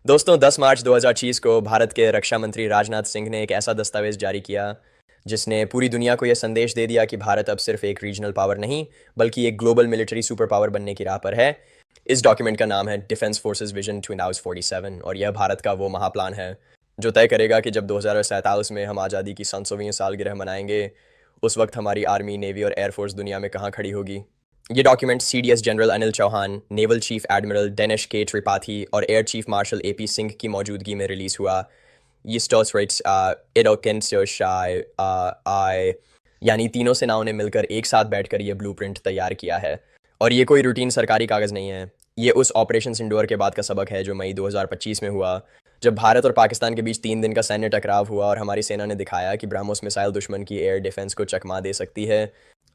दोस्तों 10 मार्च 2025 को भारत के रक्षा मंत्री राजनाथ सिंह ने एक ऐसा दस्तावेज जारी किया जिसने पूरी दुनिया को यह संदेश दे दिया कि भारत अब सिर्फ एक रीजनल पावर नहीं बल्कि एक ग्लोबल मिलिट्री सुपर पावर बनने की राह पर है। इस डॉक्यूमेंट का नाम है डिफेंस फोर्सेस विजन 2047 और यह भारत का वो महाप्लान है जो तय करेगा कि जब 2047 में हम आज़ादी की 100वीं सालगिरह मनाएंगे उस वक्त हमारी आर्मी, नेवी और एयरफोर्स दुनिया में कहाँ खड़ी होगी। ये document CDS general Anil Chauhan, naval chief admiral Dinesh K Tripathi और air chief marshal AP Singh की मौजूदगी में रिलीज़ हुआ। ये स्टोर्स आई यानी तीनों सेनाओं ने मिलकर एक साथ बैठकर ये ब्लूप्रिंट तैयार किया है। और ये कोई रूटीन सरकारी कागज़ नहीं है, ये उस ऑपरेशन सिंदूर के बाद का सबक है जो मई 2025 में हुआ, जब भारत और पाकिस्तान के बीच 3 दिन का सैन्य टकराव हुआ और हमारी सेना ने दिखाया कि ब्रह्मोस मिसाइल दुश्मन की एयर डिफेंस को चकमा दे सकती है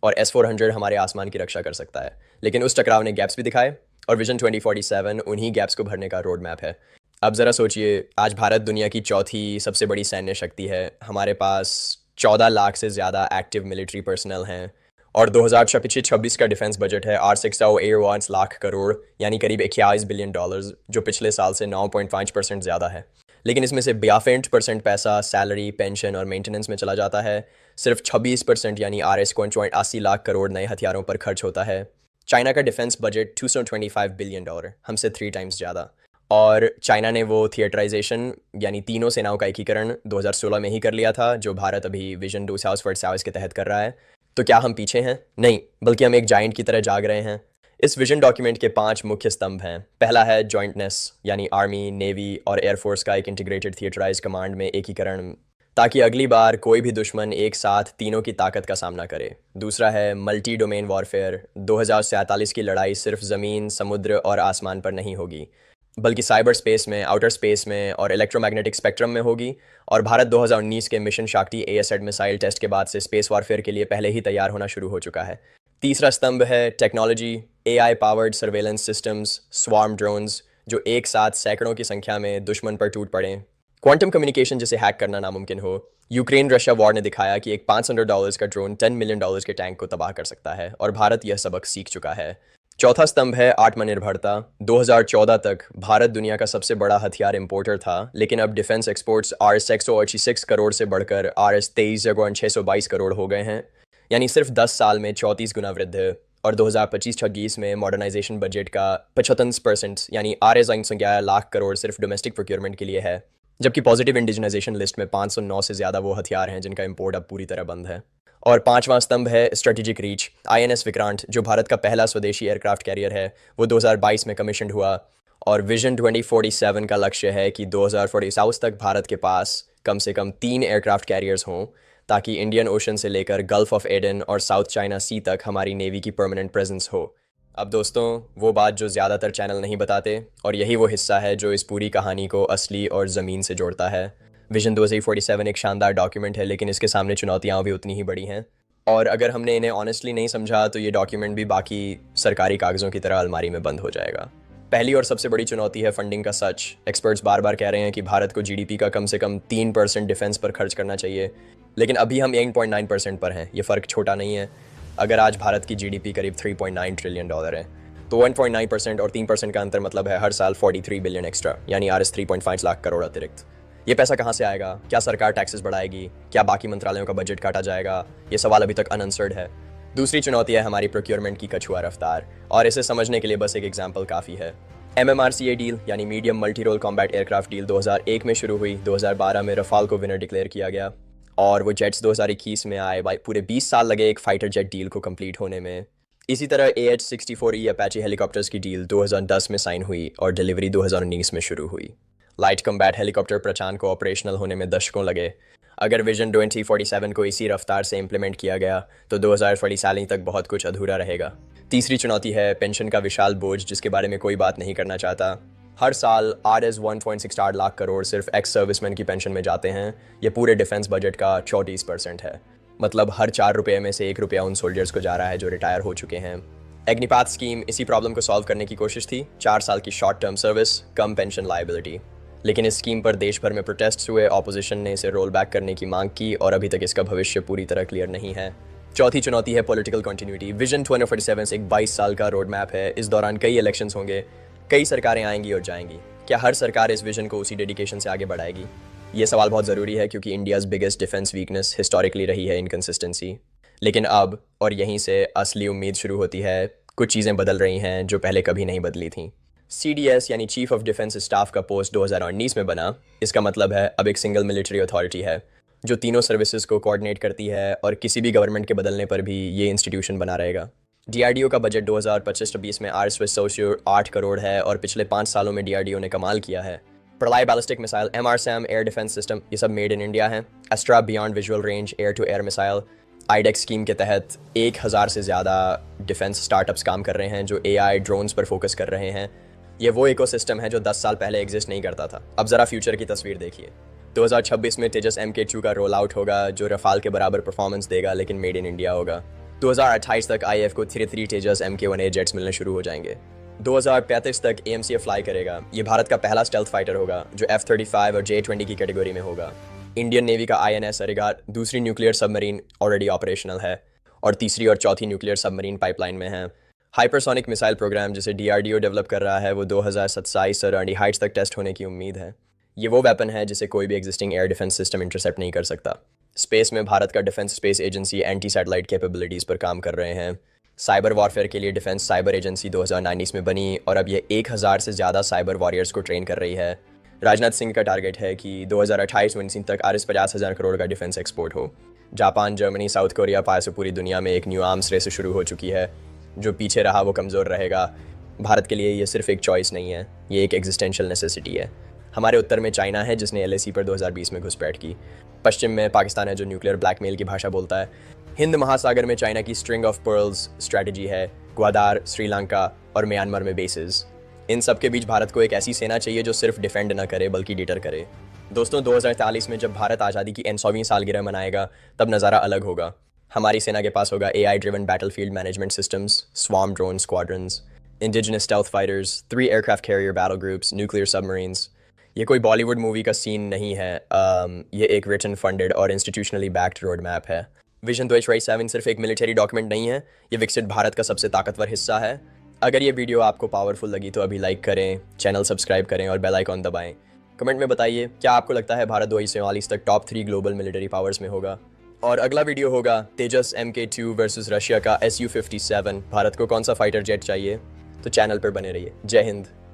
और S-400 हमारे आसमान की रक्षा कर सकता है। लेकिन उस टकराव ने गैप्स भी दिखाए और विजन 2047 उन्हीं गैप्स को भरने का रोड मैप है। अब ज़रा सोचिए, आज भारत दुनिया की चौथी सबसे बड़ी सैन्य शक्ति है। हमारे पास 14 लाख से ज़्यादा एक्टिव मिलिट्री पर्सनल हैं और 2026 का डिफेंस बजट है 861 लाख करोड़ यानी करीब 21 बिलियन डॉलर्स, जो पिछले साल से 9.5% ज़्यादा है। लेकिन इसमें से 62% पैसा सैलरी, पेंशन और मेंटेनेंस में चला जाता है। सिर्फ 26% यानी RS 80 लाख करोड़ नए हथियारों पर खर्च होता है। चाइना का डिफेंस बजट $225 बिलियन, हमसे 3 टाइम्स ज़्यादा। और चाइना ने वो थिएटराइजेशन यानी तीनों सेनाओं का एकीकरण 2016 में ही कर लिया था, जो भारत अभी विजन 2047 के तहत कर रहा है। तो क्या हम पीछे हैं? नहीं, बल्कि हम एक जाइंट की तरह जाग रहे हैं। इस विजन डॉक्यूमेंट के 5 मुख्य स्तंभ हैं। पहला है जॉइंटनेस यानी आर्मी, नेवी और एयरफोर्स का एक इंटीग्रेटेड थिएटराइज कमांड में एकीकरण, ताकि अगली बार कोई भी दुश्मन एक साथ तीनों की ताकत का सामना करे। दूसरा है मल्टी डोमेन वॉरफेयर। 2047 की लड़ाई सिर्फ ज़मीन, समुद्र और आसमान पर नहीं होगी, बल्कि साइबर स्पेस में, आउटर स्पेस में और इलेक्ट्रोमैग्नेटिक स्पेक्ट्रम में होगी। और भारत 2019 के मिशन शक्ति ASAT मिसाइल टेस्ट के बाद से स्पेस वॉरफेयर के लिए पहले ही तैयार होना शुरू हो चुका है। तीसरा स्तंभ है technology, AI powered surveillance systems, swarm drones, जो एक साथ सैकड़ों की संख्या में दुश्मन पर टूट पड़े। क्वांटम कम्युनिकेशन जिसे हैक करना नामुमकिन हो। यूक्रेन रशिया वॉर ने दिखाया कि एक $500 का ड्रोन $10 मिलियन के टैंक को तबाह कर सकता है और भारत यह सबक सीख चुका है। चौथा स्तंभ है आत्मनिर्भरता। 2014 तक भारत दुनिया का सबसे बड़ा हथियार इंपोर्टर था, लेकिन अब डिफेंस एक्सपोर्ट्स RS 186 करोड़ से बढ़कर RS 23,622 करोड़ हो गए हैं, यानी सिर्फ 10 साल में 34 गुना वृद्धि। और 2025-26 में मॉडर्नाइजेशन बजट का 75% यानी RS 11 लाख करोड़ सिर्फ डोमेस्टिक प्रोक्योरमेंट के लिए है, जबकि पॉजिटिव इंडिजनाइजेशन लिस्ट में 509 से ज़्यादा वो हथियार हैं जिनका इंपोर्ट अब पूरी तरह बंद है। और पांचवां स्तंभ है स्ट्रेटेजिक रीच। INS विक्रांत, जो भारत का पहला स्वदेशी एयरक्राफ्ट कैरियर है, वो 2022 में कमीशनड हुआ और विजन 2047 का लक्ष्य है कि 2047 तक भारत के पास कम से कम 3 एयरक्राफ्ट कैरियर्स हों, ताकि इंडियन ओशन से लेकर गल्फ ऑफ एडन और साउथ चाइना सी तक हमारी नेवी की परमानेंट प्रेजेंस हो। अब दोस्तों, वो बात जो ज़्यादातर चैनल नहीं बताते, और यही वो हिस्सा है जो इस पूरी कहानी को असली और ज़मीन से जोड़ता है। विजन 2047 एक शानदार डॉक्यूमेंट है, लेकिन इसके सामने चुनौतियाँ भी उतनी ही बड़ी हैं। और अगर हमने इन्हें ऑनेस्टली नहीं समझा तो ये डॉक्यूमेंट भी बाकी सरकारी कागज़ों की तरह अलमारी में बंद हो जाएगा। पहली और सबसे बड़ी चुनौती है फंडिंग का सच। एक्सपर्ट्स बार बार कह रहे हैं कि भारत को GDP का कम से कम 3% डिफेंस पर खर्च करना चाहिए, लेकिन अभी हम 8.9% पर हैं। ये फ़र्क छोटा नहीं है। अगर आज भारत की GDP करीब $3.9 ट्रिलियन है, तो 1.9% और 3% का अंतर मतलब है हर साल 43 बिलियन एक्स्ट्रा, यानी RS 3.5 लाख करोड़ अतिरिक्त। ये पैसा कहाँ से आएगा? क्या सरकार टैक्सेस बढ़ाएगी? क्या बाकी मंत्रालयों का बजट काटा जाएगा? ये सवाल अभी तक अनआंसर्ड है। दूसरी चुनौती है हमारी प्रोक्योरमेंट की कछुआ रफ्तार, और इसे समझने के लिए बस एक एग्जाम्पल काफ़ी है। MMRCA डील यानी medium multi role combat aircraft deal 2001 में शुरू हुई। 2012 में रफाल को विनर डिक्लेयर किया गया और वो जेट्स 2021 में आए। पूरे 20 साल लगे एक फाइटर जेट डील को कंप्लीट होने में। इसी तरह AH-64E अपाचे हेलीकॉप्टर्स की डील 2010 में साइन हुई और डिलीवरी 2019 में शुरू हुई। लाइट कम्बैट हेलीकॉप्टर प्रचान को ऑपरेशनल होने में दशकों लगे। अगर विजन 2047 को इसी रफ्तार से इम्प्लीमेंट किया गया तो 2047 तक बहुत कुछ अधूरा रहेगा। तीसरी चुनौती है पेंशन का विशाल बोझ, जिसके बारे में कोई बात नहीं करना चाहता। हर साल RS 1.68 लाख करोड़ सिर्फ एक्स सर्विसमैन की पेंशन में जाते हैं। ये पूरे डिफेंस बजट का 34% है। मतलब हर 4 रुपये में से 1 रुपया उन सोल्जर्स को जा रहा है जो रिटायर हो चुके हैं। अग्निपात स्कीम इसी प्रॉब्लम को सॉल्व करने की कोशिश थी। 4 साल की शॉर्ट टर्म सर्विस, कम पेंशन लायबिलिटी। लेकिन इस स्कीम पर देश भर में प्रोटेस्ट हुए, ऑपोजिशन ने इसे रोल बैक करने की मांग की और अभी तक इसका भविष्य पूरी तरह क्लियर नहीं है। चौथी चुनौती है पॉलिटिकल कंटिन्यूटी। विजन 2047 एक 22 साल का रोड मैप है। इस दौरान कई इलेक्शंस होंगे, कई सरकारें आएंगी और जाएंगी। क्या हर सरकार इस विजन को उसी डेडिकेशन से आगे बढ़ाएगी? ये सवाल बहुत ज़रूरी है क्योंकि India's biggest defence weakness historically रही है इनकन्सिस्टेंसी। लेकिन अब और यहीं से असली उम्मीद शुरू होती है। कुछ चीज़ें बदल रही हैं जो पहले कभी नहीं बदली थीं। CDS यानी चीफ ऑफ डिफेंस स्टाफ का पोस्ट 2019 में बना। इसका मतलब है अब एक सिंगल मिलिट्री अथॉरिटी है जो तीनों सर्विसेज को कोऑर्डिनेट करती है और किसी भी गवर्नमेंट के बदलने पर भी ये इंस्टीट्यूशन बना रहेगा। DRDO का बजट 2025-26 में आर्स सोशियो 8 करोड़ है और पिछले 5 सालों में DRDO ने कमाल किया है। Pralay ballistic missile, MRSAM air defence system, ये सब मेड इन इंडिया हैं। Astra beyond visual range air to air missile, iDEX scheme के तहत 1000 से ज़्यादा डिफेंस स्टार्टअप्स काम कर रहे हैं जो AI ड्रोन्स पर फोकस कर रहे हैं। ये वो इकोसिस्टम है जो 10 साल पहले एग्जिस्ट नहीं करता था। अब ज़रा फ्यूचर की तस्वीर देखिए। 2026 में तेजस MK2 का रोल आउट होगा जो रफाल के बराबर परफॉर्मेंस देगा लेकिन मेड इन इंडिया होगा। 2028 तक IAF को 3 तेजस MK1A जेट्स मिलने शुरू हो जाएंगे। 2035 तक AMCF फ्लाई करेगा। ये भारत का पहला स्टेल्थ फाइटर होगा जो F-35 और J-20 की कैटेगरी में होगा। इंडियन नेवी का INS अरिगाट दूसरी न्यूक्लियर सबमरीन ऑलरेडी ऑपरेशनल है और तीसरी और चौथी न्यूक्लियर सबमरीन पाइपलाइन में है। हाइपरसोनिक मिसाइल प्रोग्राम जिसे DRDO डेवलप कर रहा है वो 2027 और अर्ली हाइट्स तक टेस्ट होने की उम्मीद है। ये वो वेपन है जिसे कोई भी existing air defence system intercept नहीं कर सकता। स्पेस में भारत का defence space agency anti satellite capabilities पर काम कर रहे हैं। साइबर वॉरफेयर के लिए डिफेंस साइबर एजेंसी 2019 में बनी और अब ये 1000 से ज़्यादा साइबर वॉरियर्स को ट्रेन कर रही है। राजनाथ सिंह का टारगेट है कि 2028-29 तक RS 50,000 करोड़ का डिफेंस एक्सपोर्ट हो। जापान, जर्मनी, साउथ कोरिया पास से पूरी दुनिया में एक न्यू आर्म्स रेस शुरू हो चुकी है। जो पीछे रहा वो कमज़ोर रहेगा। भारत के लिए ये सिर्फ एक चॉइस नहीं है, ये एक एग्जिस्टेंशियल नेसेसिटी है। हमारे उत्तर में चाइना है जिसने LAC पर 2020 में घुसपैठ की। पश्चिम में पाकिस्तान है जो न्यूक्लियर ब्लैकमेल की भाषा बोलता है। हिंद महासागर में चाइना की स्ट्रिंग ऑफ पर्ल्स स्ट्रैटेजी है, ग्वादार, श्रीलंका और म्यांमार में बेसिस। इन सब के बीच भारत को एक ऐसी सेना चाहिए जो सिर्फ डिफेंड ना करे बल्कि डिटर करे। दोस्तों, 2043 में जब भारत आज़ादी की 100वीं सालगिरह मनाएगा तब नज़ारा अलग होगा। हमारी सेना के पास होगा AI driven battlefield management systems, swarm drone squadrons, indigenous stealth fighters, 3 aircraft carrier battle groups, nuclear submarines. ये कोई बॉलीवुड मूवी का सीन नहीं है। ये एक रिटन, फंडेड और इंस्टीट्यूशनली बैक्ड रोड मैप है। विजन 2027 सिर्फ एक मिलिट्री डॉक्यूमेंट नहीं है, ये विकसित भारत का सबसे ताकतवर हिस्सा है। अगर ये वीडियो आपको पावरफुल लगी तो अभी लाइक करें, चैनल सब्सक्राइब करें और बेल आइकॉन दबाएं। कमेंट में बताइए क्या आपको लगता है भारत 2044 तक टॉप 3 ग्लोबल मिलिट्री पावर्स में होगा। और अगला वीडियो होगा तेजस MK2 वर्सेस रशिया का Su-57। भारत को कौन सा फाइटर जेट चाहिए, तो चैनल पर बने रहिए। जय हिंद।